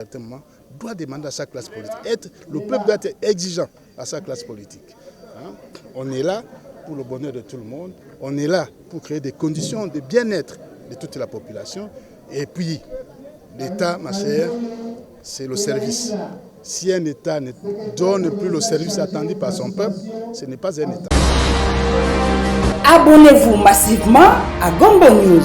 Certainement, doit demander à sa classe politique. Le peuple doit être exigeant à sa classe politique. On est là pour le bonheur de tout le monde. On est là pour créer des conditions de bien-être de toute la population. Et puis, l'État, ma chère, c'est le service. Si un État ne donne plus le service attendu par son peuple, ce n'est pas un État. Abonnez-vous massivement à Gombo News.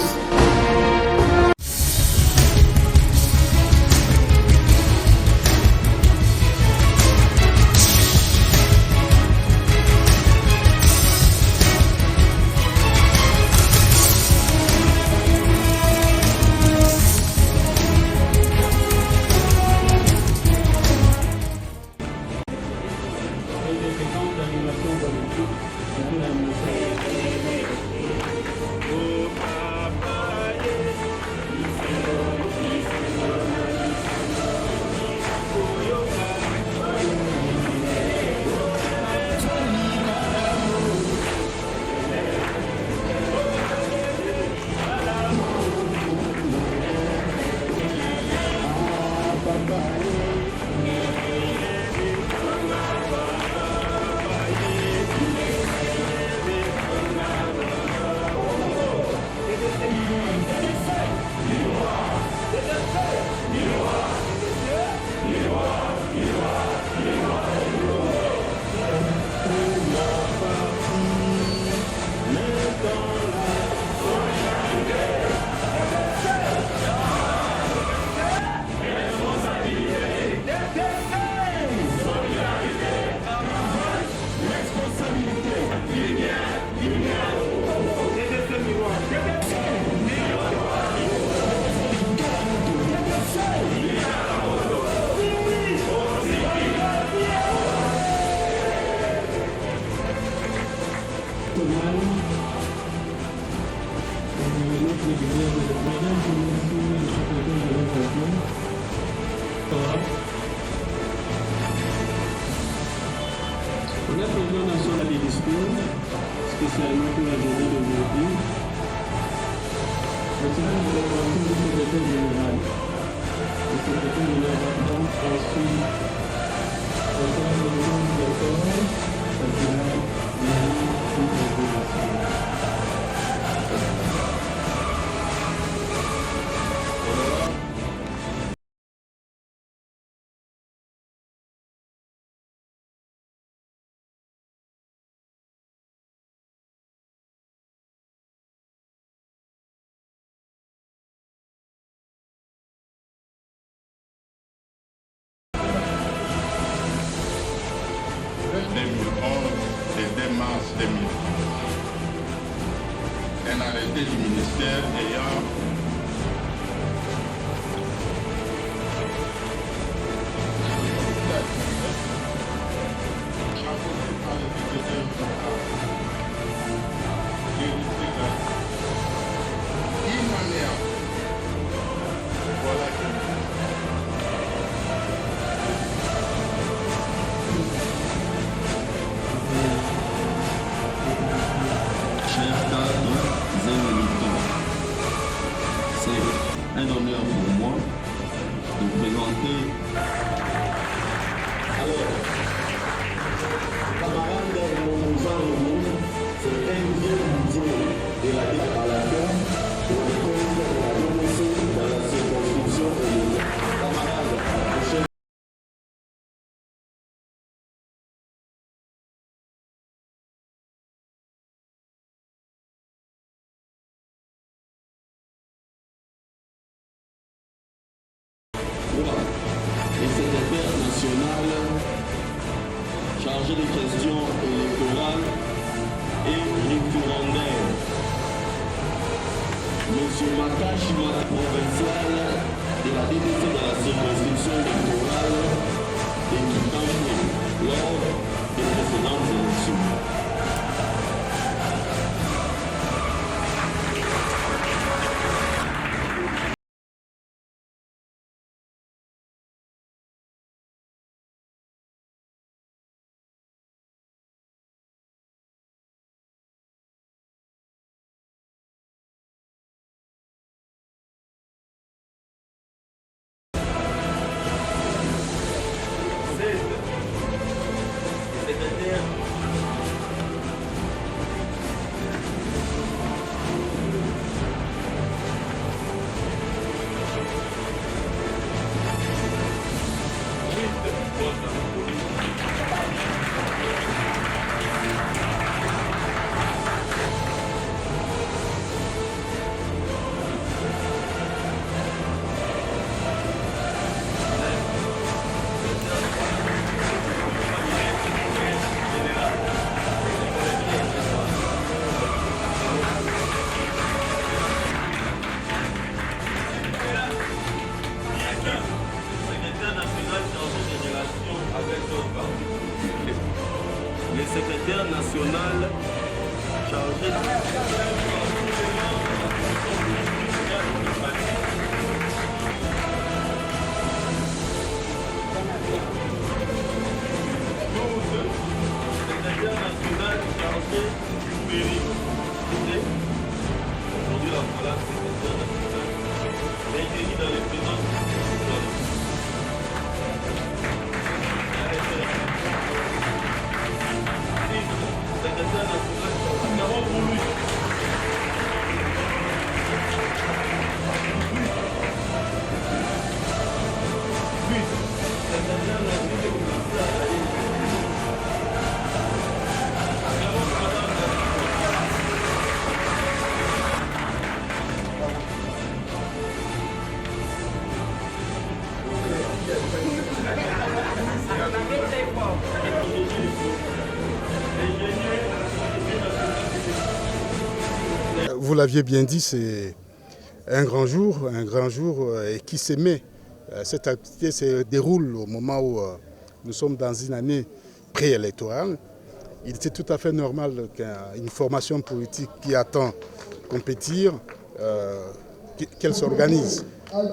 On a président national des discours, spécialement pour la journée d'aujourd'hui. Maintenant, nous allons voir le secrétaire général. Le secrétaire général va prendre ensuite le temps de directeur national le 2 mars 2000. Un arrêté du ministère ayant un honneur pour moi de présenter. Alors, camarades, nous allons, c'est un vieux budget de la déclaration pour le compte de la DMC dans la circonscription et camarades, prochaine. Le secrétaire national chargé des questions électorales et référendaires, Monsieur Makashima, provincial de la DDC dans la circonscription électorale de Kitangé lors des précédentes élections. secrétaire national chargé aujourd'hui la voilà secrétaire national. Il a été mis dans les présents. Secrétaire national, nous avons voulu. Vous l'aviez bien dit, c'est un grand jour et qui s'émet. Cette activité se déroule au moment où nous sommes dans une année préélectorale. Il était tout à fait normal qu'une formation politique qui attend compétir, qu'elle s'organise.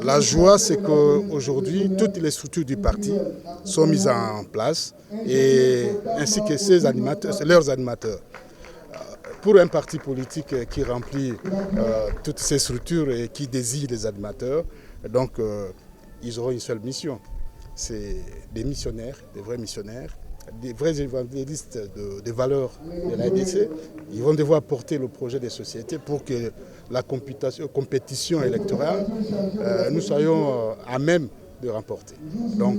La joie, c'est qu'aujourd'hui, toutes les structures du parti sont mises en place, ainsi que leurs animateurs. Pour un parti politique qui remplit toutes ces structures et qui désigne les animateurs, donc ils auront une seule mission. C'est des missionnaires, des vrais évangélistes des valeurs de l'ADC. Ils vont devoir porter le projet des sociétés pour que la compétition électorale, nous soyons à même de remporter. Donc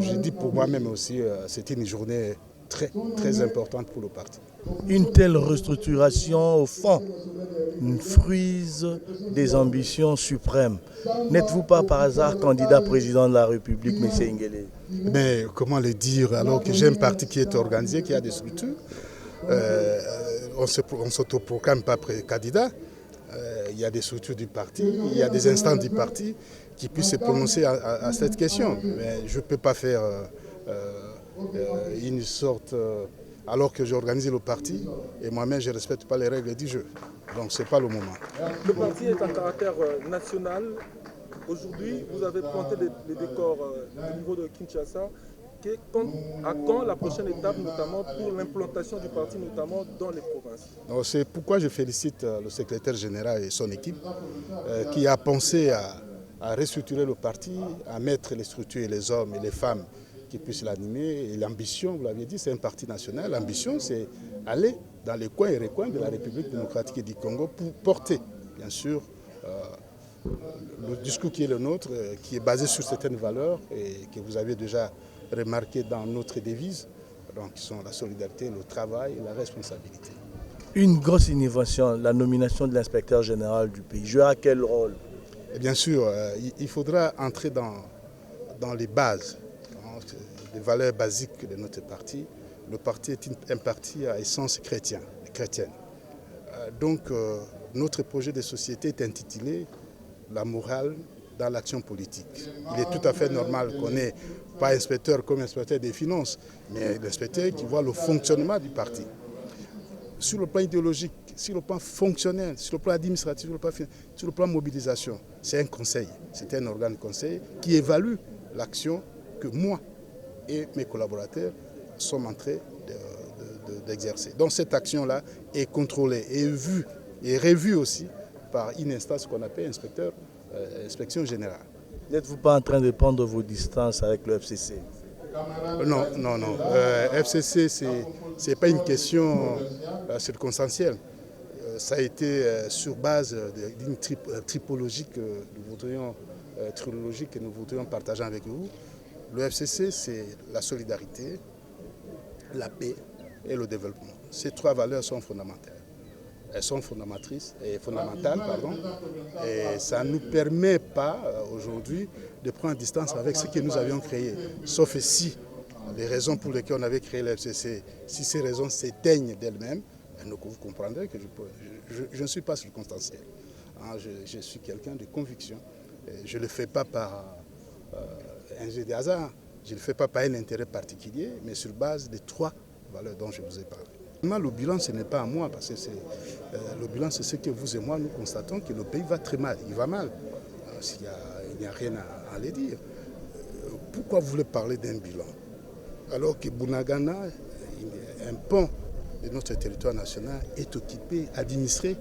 je dis pour moi-même aussi, c'est une journée très importante pour le parti. Une telle restructuration, au fond, frise des ambitions suprêmes. N'êtes-vous pas par hasard candidat président de la République, M. Nguélé? Mais comment le dire alors que j'ai un parti qui est organisé, qui a des structures? On ne s'autoproclame pas candidat. Il y a des structures du parti, il y a des instances du parti qui puissent se prononcer à cette question. Mais je ne peux pas faire une sorte... alors que j'ai organisé le parti et moi-même je ne respecte pas les règles du jeu. Donc ce n'est pas le moment. Le parti est en caractère national. Aujourd'hui, vous avez planté les décors au niveau de Kinshasa. À quand la prochaine étape, notamment pour l'implantation du parti, notamment dans les provinces? C'est pourquoi je félicite le secrétaire général et son équipe qui a pensé à restructurer le parti, à mettre les structures et les hommes et les femmes qui puissent l'animer. Et l'ambition, vous l'aviez dit, c'est un parti national. L'ambition, c'est aller dans les coins et recoins de la République démocratique du Congo pour porter, bien sûr, le discours qui est le nôtre, qui est basé sur certaines valeurs et que vous avez déjà remarqué dans notre devise, donc qui sont la solidarité, le travail et la responsabilité. Une grosse innovation, la nomination de l'inspecteur général du pays. Jouera quel rôle? Et bien sûr, il faudra entrer dans les bases, les valeurs basiques de notre parti. Le parti est un parti à essence chrétienne. Donc, notre projet de société est intitulé « La morale dans l'action politique ». Il est tout à fait normal qu'on n'ait pas inspecteur comme inspecteur des finances, mais l'inspecteur qui voit le fonctionnement du parti. Sur le plan idéologique, sur le plan fonctionnel, sur le plan administratif, sur le plan mobilisation, c'est un conseil, c'est un organe de conseil qui évalue l'action que moi et mes collaborateurs sommes en train d'exercer. Donc cette action-là est contrôlée et vue et revue aussi par une instance qu'on appelle inspection générale. N'êtes-vous pas en train de prendre vos distances avec le FCC? Non. FCC, ce n'est pas une question circonstancielle. Ça a été sur base d'une tripologie que nous voudrions partager avec vous. Le FCC, c'est la solidarité, la paix et le développement. Ces trois valeurs sont fondamentales. Elles sont fondamentales, et ça ne nous permet pas aujourd'hui de prendre distance avec ce que nous avions créé. Sauf si les raisons pour lesquelles on avait créé le FCC, si ces raisons s'éteignent d'elles-mêmes, vous comprendrez que je ne suis pas circonstanciel. Je suis quelqu'un de conviction. Je ne le fais pas par un jeu de hasard, je ne le fais pas par un intérêt particulier, mais sur base des trois valeurs dont je vous ai parlé. Le bilan, ce n'est pas à moi, parce que le bilan, c'est ce que vous et moi, nous constatons que le pays va très mal. Il va mal. Il n'y a rien à le dire. Pourquoi vous voulez parler d'un bilan? Alors que Bunagana, un pont de notre territoire national, est occupé, administré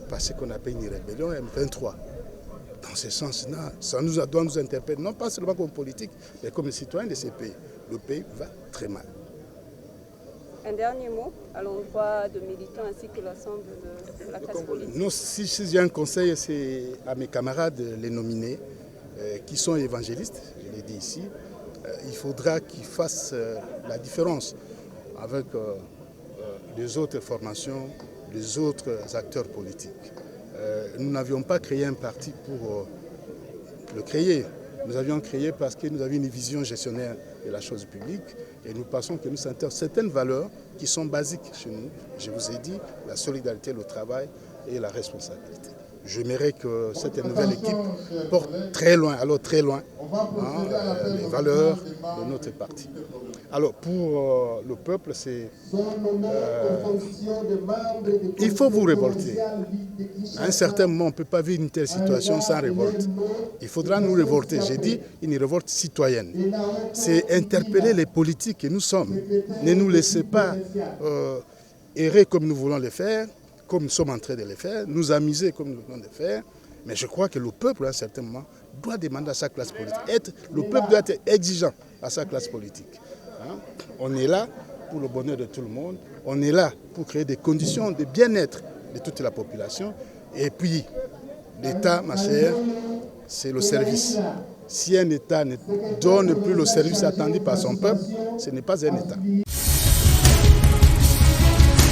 par ce qu'on appelle une rébellion M23. Dans ce sens-là, ça doit nous interpeller, non pas seulement comme politique, mais comme citoyens de ces pays. Le pays va très mal. Un dernier mot à l'endroit de militants ainsi que l'ensemble de la classe politique. Non, si j'ai un conseil, c'est à mes camarades, les nominés, qui sont évangélistes, je l'ai dit ici. Il faudra qu'ils fassent la différence avec les autres formations, les autres acteurs politiques. Nous n'avions pas créé un parti pour le créer. Nous avions créé parce que nous avions une vision gestionnaire de la chose publique et nous pensons que nous sentons certaines valeurs qui sont basiques chez nous. Je vous ai dit, la solidarité, le travail et la responsabilité. J'aimerais que cette nouvelle équipe porte très loin, alors très loin, les valeurs de notre parti. Alors pour le peuple, c'est il faut vous révolter. À un certain moment, on ne peut pas vivre une telle situation sans révolte. Il faudra nous révolter. J'ai dit une révolte citoyenne. C'est interpeller les politiques que nous sommes. Ne nous laissez pas errer comme nous voulons le faire, comme nous sommes en train de le faire, nous amuser comme nous voulons le faire. Mais je crois que le peuple, à un certain moment, doit demander à sa classe politique. Le peuple doit être exigeant à sa classe politique. On est là pour le bonheur de tout le monde. On est là pour créer des conditions de bien-être de toute la population. Et puis, l'État, ma chère, c'est le service. Si un État ne donne plus le service attendu par son peuple, ce n'est pas un État.